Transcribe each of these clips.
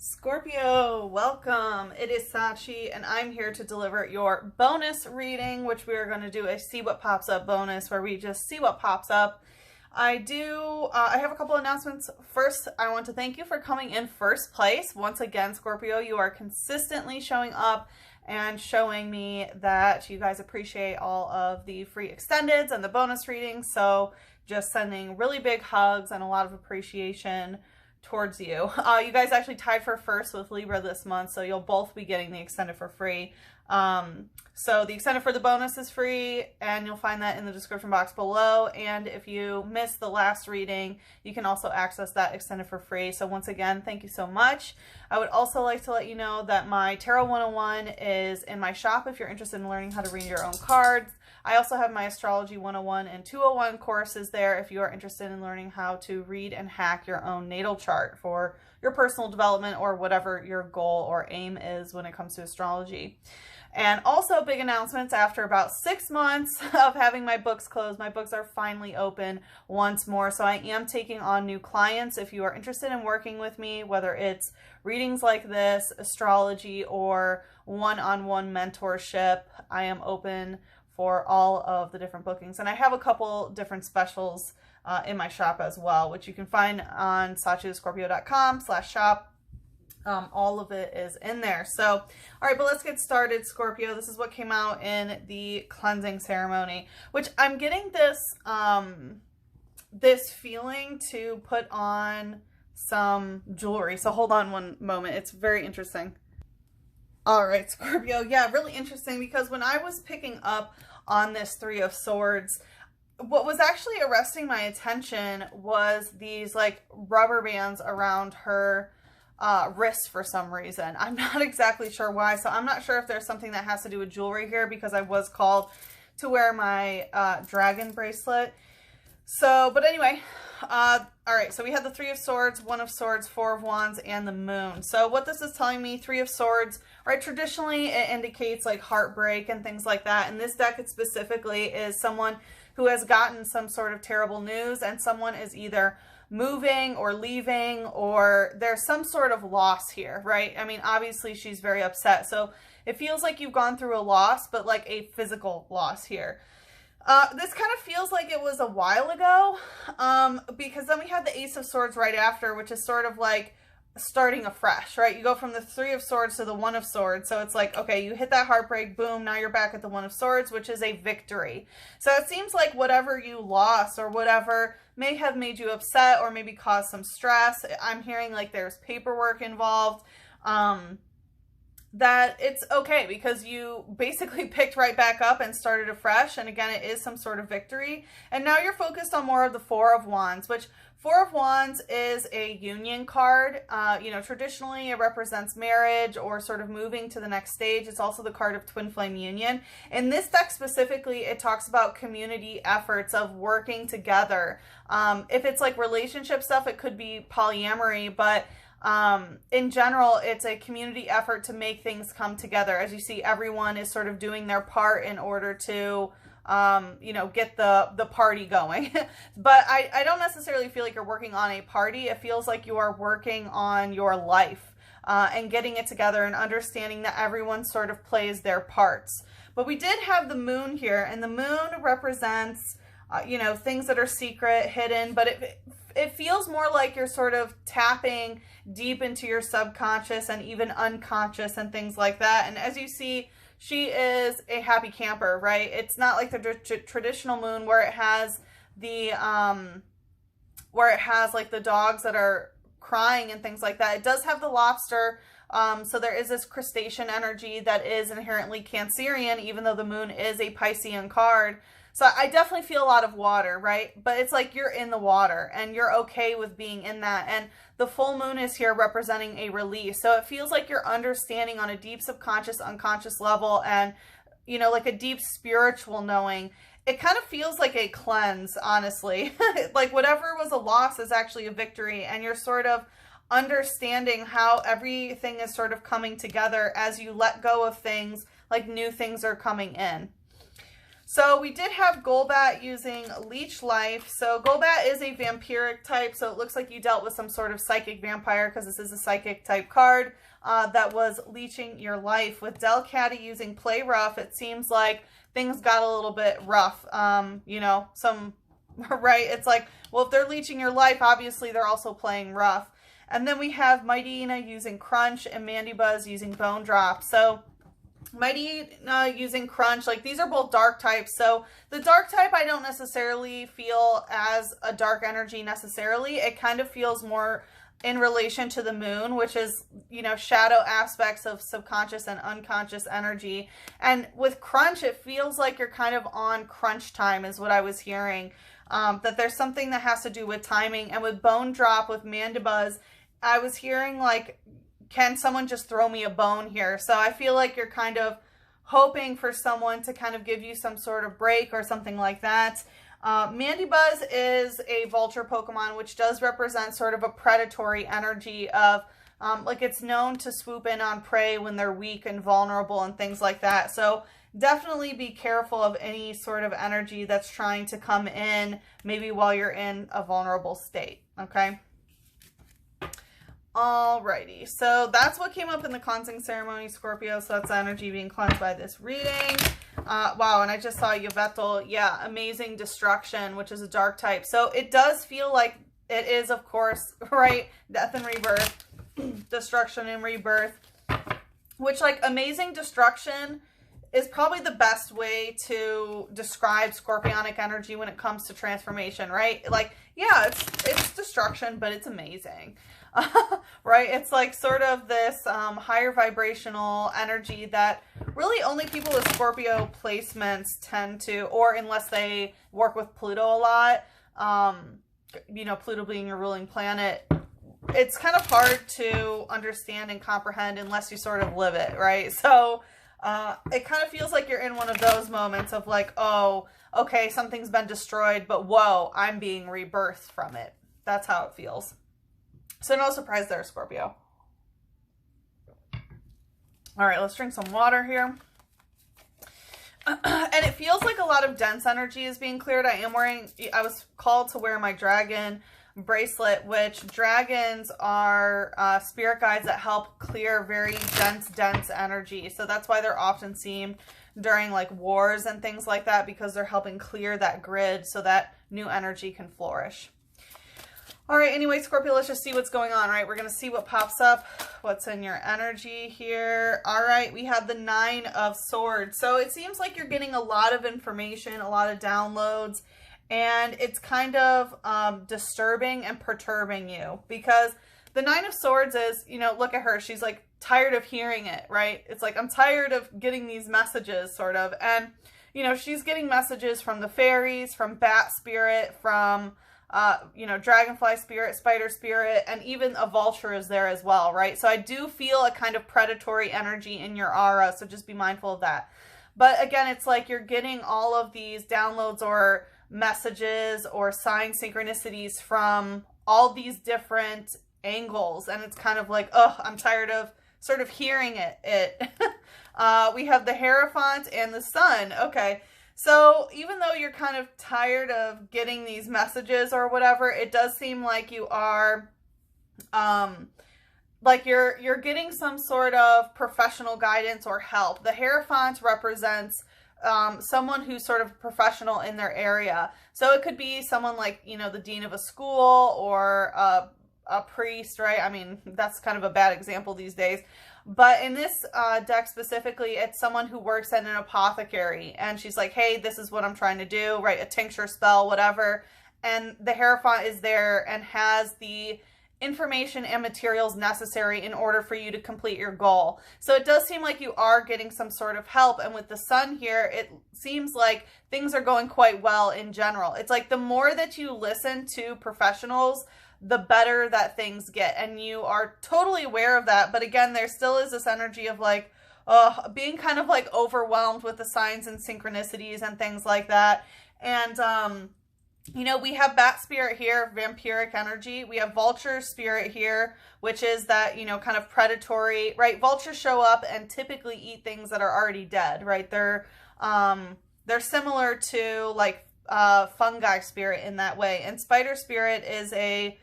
Scorpio, welcome. It is Sachi, and I'm here to deliver your bonus reading, which we are going to do a See What Pops Up bonus, where we just see what pops up. I have a couple announcements. First, I want to thank you for coming in first place. Once again, Scorpio, you are consistently showing up and showing me that you guys appreciate all of the free extendeds and the bonus readings. So just sending really big hugs and a lot of appreciation towards you. You guys actually tied for first with Libra this month, so you'll both be getting the extended for free. So the extended for the bonus is free, and you'll find that in the description box below. And if you missed the last reading, you can also access that extended for free. So once again, thank you so much. I would also like to let you know that my Tarot 101 is in my shop if you're interested in learning how to read your own cards. I also have my Astrology 101 and 201 courses there if you are interested in learning how to read and hack your own natal chart for your personal development or whatever your goal or aim is when it comes to astrology. And also big announcements: after about 6 months of having my books closed, my books are finally open once more. So I am taking on new clients. If you are interested in working with me, whether it's readings like this, astrology, or one-on-one mentorship, I am open for all of the different bookings. And I have a couple different specials in my shop as well, which you can find on SachiTheScorpio.com/shop. All of it is in there. So, all right, but let's get started, Scorpio. This is what came out in the cleansing ceremony, which I'm getting this, this feeling to put on some jewelry. So hold on one moment. It's very interesting. All right, Scorpio. Yeah, really interesting, because when I was picking up on this Three of Swords, what was actually arresting my attention was these like rubber bands around her wrist for some reason. I'm not exactly sure why. So I'm not sure if there's something that has to do with jewelry here, because I was called to wear my dragon bracelet. So, but anyway, all right, so we had the Three of Swords, One of Swords, Four of Wands, and the Moon. So what this is telling me, Three of Swords, right, traditionally it indicates like heartbreak and things like that. And this deck specifically is someone who has gotten some sort of terrible news, and someone is either moving or leaving, or there's some sort of loss here, right? I mean, obviously she's very upset. So it feels like you've gone through a loss, but like a physical loss here. This kind of feels like it was a while ago, because then we had the Ace of Swords right after, which is sort of like starting afresh, right? You go from the Three of Swords to the One of Swords. So it's like, okay, you hit that heartbreak, boom, now you're back at the One of Swords, which is a victory. So it seems like whatever you lost or whatever may have made you upset or maybe caused some stress. I'm hearing like there's paperwork involved. That it's okay because you basically picked right back up and started afresh. And again, it is some sort of victory. And now you're focused on more of the Four of Wands, which Four of Wands is a union card. You know, traditionally it represents marriage or sort of moving to the next stage. It's also the card of twin flame union. In this deck specifically, it talks about community efforts of working together. If it's like relationship stuff, it could be polyamory, but in general, it's a community effort to make things come together. As you see, everyone is sort of doing their part in order to, you know, get the party going. But I don't necessarily feel like you're working on a party. It feels like you are working on your life, and getting it together and understanding that everyone sort of plays their parts. But we did have the Moon here, and the Moon represents, you know, things that are secret, hidden, but it feels more like you're sort of tapping deep into your subconscious and even unconscious and things like that. And as you see, she is a happy camper, right? It's not like the traditional moon where it has the, like the dogs that are crying and things like that. It does have the lobster. So there is this crustacean energy that is inherently Cancerian, even though the moon is a Piscean card. So I definitely feel a lot of water, right? But it's like you're in the water and you're okay with being in that. And the full moon is here representing a release. So it feels like you're understanding on a deep subconscious, unconscious level, and, you know, like a deep spiritual knowing. It kind of feels like a cleanse, honestly. Like whatever was a loss is actually a victory, and you're sort of understanding how everything is sort of coming together as you let go of things, like new things are coming in. So we did have Golbat using Leech Life. So Golbat is a vampiric type, so it looks like you dealt with some sort of psychic vampire because this is a psychic type card that was leeching your life. With Delcatty using Play Rough, it seems like things got a little bit rough. You know, right? It's like, well, if they're leeching your life, obviously they're also playing rough. And then we have Mightyena using Crunch and Mandibuzz using Bone Drop. So Mightyena using Crunch, like these are both dark types. So the dark type I don't necessarily feel as a dark energy necessarily. It kind of feels more in relation to the moon, which is, you know, shadow aspects of subconscious and unconscious energy. And with Crunch, it feels like you're kind of on crunch time is what I was hearing. That there's something that has to do with timing. And with Bone Drop, with Mandibuzz, I was hearing like, can someone just throw me a bone here? So I feel like you're kind of hoping for someone to kind of give you some sort of break or something like that. Mandibuzz is a vulture Pokemon, which does represent sort of a predatory energy of, like it's known to swoop in on prey when they're weak and vulnerable and things like that. So definitely be careful of any sort of energy that's trying to come in, maybe while you're in a vulnerable state, okay? Alrighty, so that's what came up in the cleansing ceremony, Scorpio. So that's energy being cleansed by this reading. Wow, and I just saw Yveltal. Yeah, amazing destruction, which is a dark type. So it does feel like it is, of course, right? Death and rebirth, destruction and rebirth, which like amazing destruction is probably the best way to describe Scorpionic energy when it comes to transformation, right? Like, yeah, it's destruction, but it's amazing. Right? It's like sort of this higher vibrational energy that really only people with Scorpio placements tend to, or unless they work with Pluto a lot, you know, Pluto being your ruling planet, it's kind of hard to understand and comprehend unless you sort of live it, right? So it kind of feels like you're in one of those moments of like, oh, okay, something's been destroyed, but whoa, I'm being rebirthed from it. That's how it feels. So no surprise there, Scorpio. All right, let's drink some water here. And it feels like a lot of dense energy is being cleared. I was called to wear my dragon bracelet, which dragons are spirit guides that help clear very dense energy. So that's why they're often seen during like wars and things like that, because they're helping clear that grid so that new energy can flourish. All right, anyway, Scorpio, let's just see what's going on, right? We're going to see what pops up, what's in your energy here. All right, we have the 9 of Swords. So it seems like you're getting a lot of information, a lot of downloads, and it's kind of disturbing and perturbing you, because the 9 of Swords is, you know, look at her. She's like tired of hearing it, right? It's like, I'm tired of getting these messages, sort of. And, you know, she's getting messages from the fairies, from Bat Spirit, from you know, dragonfly spirit, spider spirit, and even a vulture is there as well, right? So I do feel a kind of predatory energy in your aura, so just be mindful of that. But again, it's like you're getting all of these downloads or messages or sign synchronicities from all these different angles, and it's kind of like, oh, I'm tired of sort of hearing it. We have the Hierophant and the Sun. Okay. So even though you're kind of tired of getting these messages or whatever, it does seem like you are, like you're getting some sort of professional guidance or help. The Hierophant represents someone who's sort of professional in their area. So it could be someone like, you know, the dean of a school or a priest, right? I mean, that's kind of a bad example these days. But in this deck specifically, it's someone who works at an apothecary. And she's like, hey, this is what I'm trying to do, right? A tincture, spell, whatever. And the Hierophant is there and has the information and materials necessary in order for you to complete your goal. So it does seem like you are getting some sort of help. And with the Sun here, it seems like things are going quite well in general. It's like the more that you listen to professionals, the better that things get. And you are totally aware of that. But again, there still is this energy of like, being kind of like overwhelmed with the signs and synchronicities and things like that. And, you know, we have Bat Spirit here, vampiric energy. We have Vulture Spirit here, which is that, you know, kind of predatory, right? Vultures show up and typically eat things that are already dead, right? They're, they're similar to like fungi spirit in that way. And spider spirit is a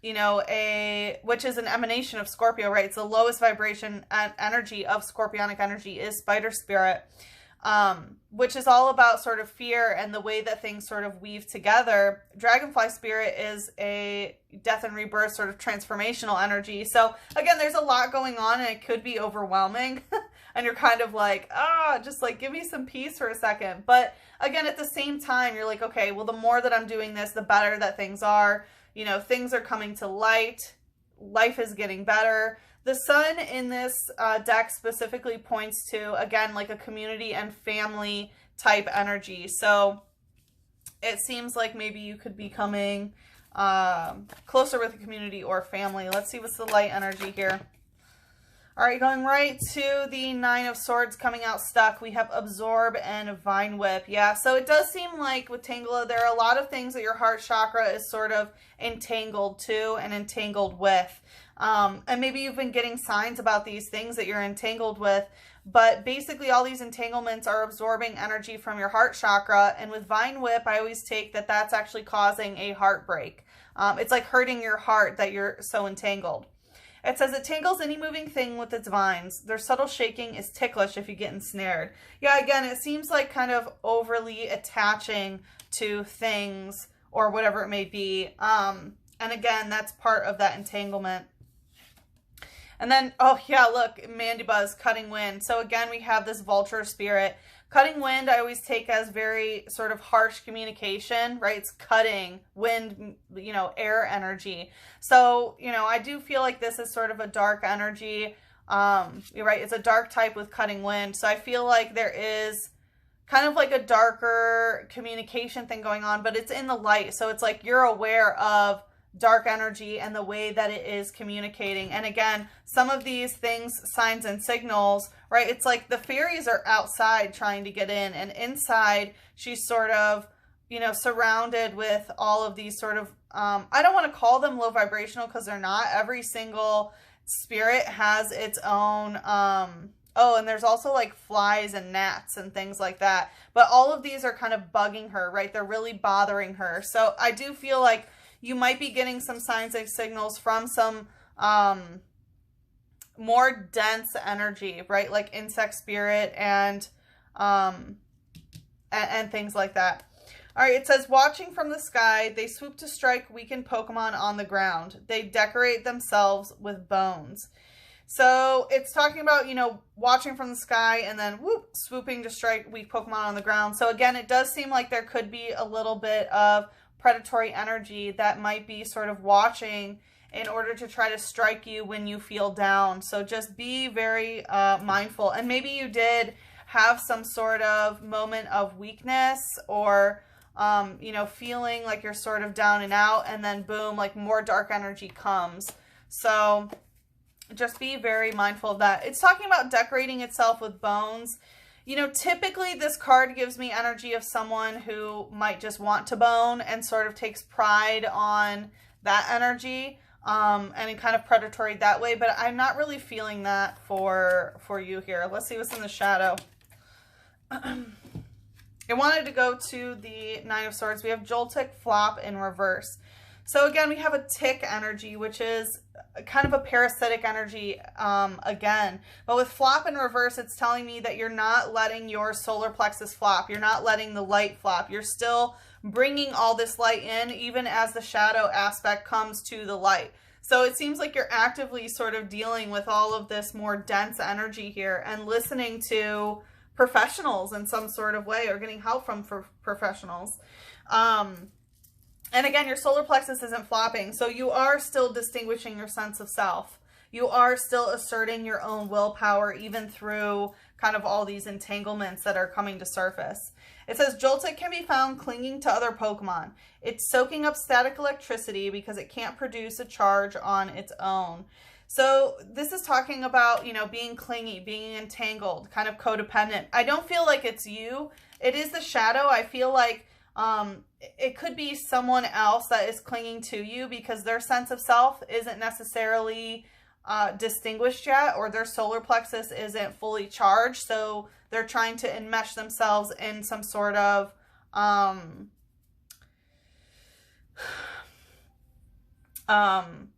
you know, which is an emanation of Scorpio, right? It's the lowest vibration and energy of scorpionic energy is spider spirit, which is all about sort of fear and the way that things sort of weave together. Dragonfly spirit is a death and rebirth sort of transformational energy. So again, there's a lot going on and it could be overwhelming and you're kind of like, just like give me some peace for a second. But again, at the same time, you're like, okay, well, the more that I'm doing this, the better that things are. You know, things are coming to light. Life is getting better. The sun in this deck specifically points to, again, like a community and family type energy. So it seems like maybe you could be coming closer with a community or family. Let's see what's the light energy here. All right, going right to the Nine of Swords coming out stuck. We have Absorb and Vine Whip. Yeah, so it does seem like with Tangela, there are a lot of things that your heart chakra is sort of entangled to and entangled with. And maybe you've been getting signs about these things that you're entangled with, but basically all these entanglements are absorbing energy from your heart chakra. And with Vine Whip, I always take that that's actually causing a heartbreak. It's like hurting your heart that you're so entangled. It says it tangles any moving thing with its vines. Their subtle shaking is ticklish if you get ensnared. Yeah, again, it seems like kind of overly attaching to things or whatever it may be. And again, that's part of that entanglement. And then, oh yeah, look, Mandibuzz, Cutting Wind. So again, we have this vulture spirit. Cutting wind, I always take as very sort of harsh communication, right? It's cutting wind, you know, air energy. So, you know, I do feel like this is sort of a dark energy. You're right, it's a dark type with cutting wind. So I feel like there is kind of like a darker communication thing going on, but it's in the light. So it's like you're aware of dark energy and the way that it is communicating. And again, some of these things, signs and signals, right? It's like the fairies are outside trying to get in, and inside she's sort of, you know, surrounded with all of these sort of, I don't want to call them low vibrational because they're not. Every single spirit has its own, oh, and there's also like flies and gnats and things like that. But all of these are kind of bugging her, right? They're really bothering her. So I do feel like you might be getting some signs and signals from some more dense energy, right? Like insect spirit and things like that. All right, it says, watching from the sky, they swoop to strike weakened Pokemon on the ground. They decorate themselves with bones. So it's talking about, you know, watching from the sky and then whoop, swooping to strike weak Pokemon on the ground. So again, it does seem like there could be a little bit of predatory energy that might be sort of watching in order to try to strike you when you feel down. So just be very mindful. And maybe you did have some sort of moment of weakness or, you know, feeling like you're sort of down and out, and then boom, like more dark energy comes. So just be very mindful of that. It's talking about decorating itself with bones. You know, typically this card gives me energy of someone who might just want to bone and sort of takes pride on that energy, and kind of predatory that way. But I'm not really feeling that for you here. Let's see what's in the shadow. I wanted to go to the Nine of Swords. We have Joltik, Flop in reverse. So again, we have a tick energy, which is kind of a parasitic energy again. But with Flop in reverse, it's telling me that you're not letting your solar plexus flop. You're not letting the light flop. You're still bringing all this light in, even as the shadow aspect comes to the light. So it seems like you're actively sort of dealing with all of this more dense energy here and listening to professionals in some sort of way or getting help from professionals. And again, your solar plexus isn't flopping, so you are still distinguishing your sense of self. You are still asserting your own willpower, even through kind of all these entanglements that are coming to surface. It says, Joltik can be found clinging to other Pokemon. It's soaking up static electricity because it can't produce a charge on its own. So this is talking about, you know, being clingy, being entangled, kind of codependent. I don't feel like it's you. It is the shadow. I feel like it could be someone else that is clinging to you because their sense of self isn't necessarily distinguished yet, or their solar plexus isn't fully charged. So they're trying to enmesh themselves in some sort of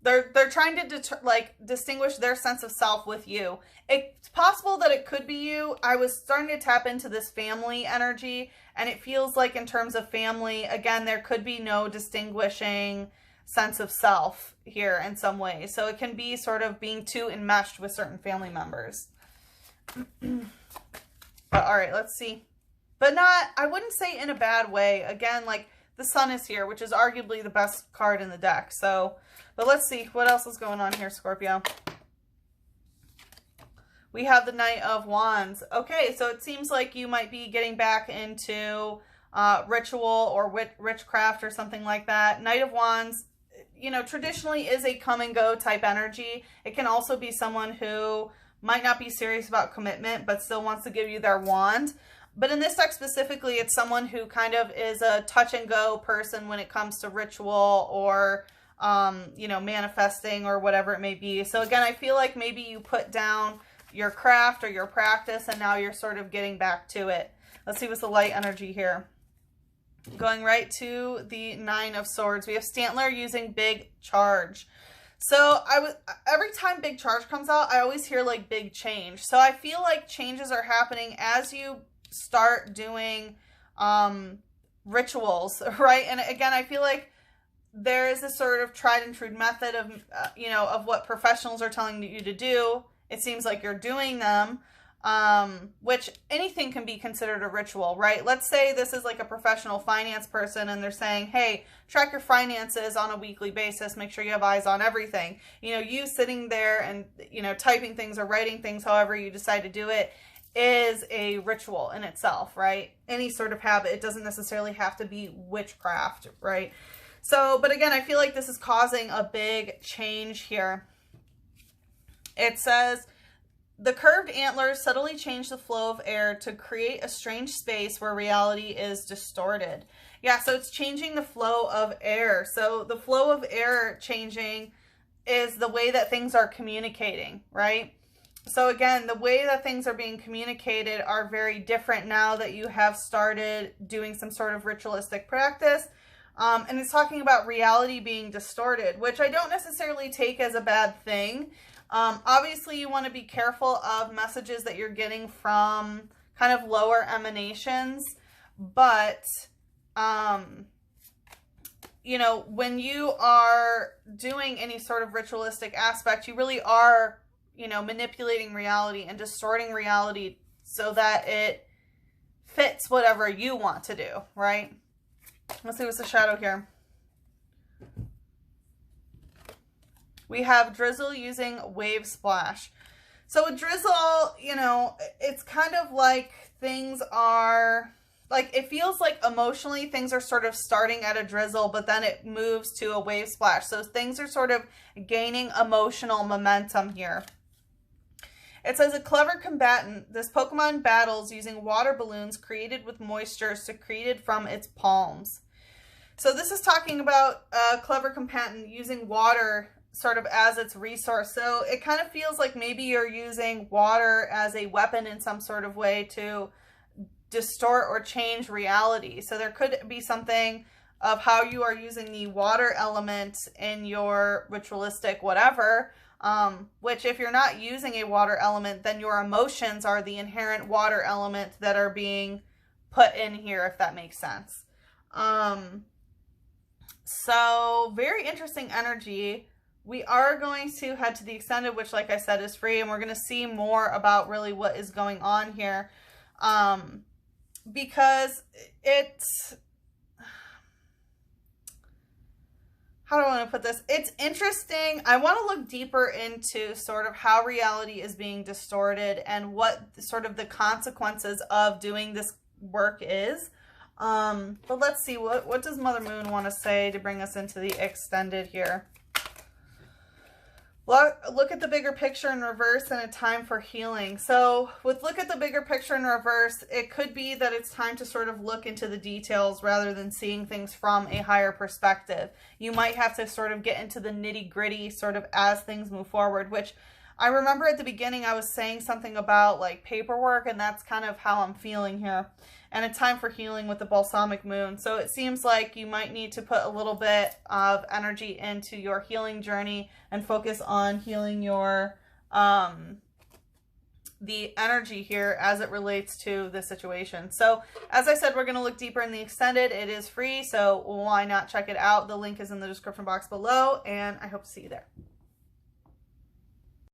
they're trying to distinguish their sense of self with you. It's possible that it could be you. I was starting to tap into this family energy, and it feels like in terms of family, again, there could be no distinguishing sense of self here in some way. So it can be sort of being too enmeshed with certain family members. But all right, let's see. But not, I wouldn't say in a bad way. Again, like the Sun is here, which is arguably the best card in the deck. So, but let's see what else is going on here, Scorpio. We have the Knight of Wands. Okay, so it seems like you might be getting back into ritual or witchcraft or something like that. Knight of Wands, you know, traditionally is a come and go type energy. It can also be someone who might not be serious about commitment, but still wants to give you their wand. But in this deck specifically, it's someone who kind of is a touch and go person when it comes to ritual or, you know, manifesting or whatever it may be. So again, I feel like maybe you put down your craft or your practice and now you're sort of getting back to it. Let's see what's the light energy here. Going right to the Nine of Swords. We have Stantler using big charge. So every time big charge comes out, I always hear like big change. So I feel like changes are happening as you start doing rituals, right? And again, I feel like there is a sort of tried and true method of, you know, of what professionals are telling you to do. It seems like you're doing them, which anything can be considered a ritual, right? Let's say this is like a professional finance person and they're saying, hey, track your finances on a weekly basis. Make sure you have eyes on everything. You know, you sitting there and, you know, typing things or writing things, however you decide to do it, is a ritual in itself, right? Any sort of habit. It doesn't necessarily have to be witchcraft, right? So, but again, I feel like this is causing a big change here. It says, the curved antlers subtly change the flow of air to create a strange space where reality is distorted. Yeah, so it's changing the flow of air. So the flow of air changing is the way that things are communicating, right? So again, the way that things are being communicated are very different now that you have started doing some sort of ritualistic practice. And it's talking about reality being distorted, which I don't necessarily take as a bad thing. Obviously, you want to be careful of messages that you're getting from kind of lower emanations, but, you know, when you are doing any sort of ritualistic aspect, you really are, you know, manipulating reality and distorting reality so that it fits whatever you want to do, right? Let's see what's the shadow here. We have drizzle using wave splash. So with drizzle, you know, it's kind of like things are, like it feels like emotionally things are sort of starting at a drizzle, but then it moves to a wave splash. So things are sort of gaining emotional momentum here. It says, a clever combatant, this Pokemon battles using water balloons created with moisture secreted from its palms. So this is talking about a clever combatant using water sort of as its resource. So it kind of feels like maybe you're using water as a weapon in some sort of way to distort or change reality. So there could be something of how you are using the water element in your ritualistic whatever, which if you're not using a water element, then your emotions are the inherent water element that are being put in here, if that makes sense. So very interesting energy. We are going to head to the extended, which like I said is free, and we're going to see more about really what is going on here. Because it's, how do I want to put this? It's interesting. I want to look deeper into sort of how reality is being distorted and what sort of the consequences of doing this work is. But let's see, what does Mother Moon want to say to bring us into the extended here? Look at the bigger picture in reverse and a time for healing. So with look at the bigger picture in reverse, it could be that it's time to sort of look into the details rather than seeing things from a higher perspective. You might have to sort of get into the nitty gritty sort of as things move forward, which I remember at the beginning I was saying something about like paperwork, and that's kind of how I'm feeling here. And a time for healing with the balsamic moon. So it seems like you might need to put a little bit of energy into your healing journey and focus on healing your the energy here as it relates to the situation. So as I said, we're going to look deeper in the extended. It is free, so why not check it out? The link is in the description box below, and I hope to see you there.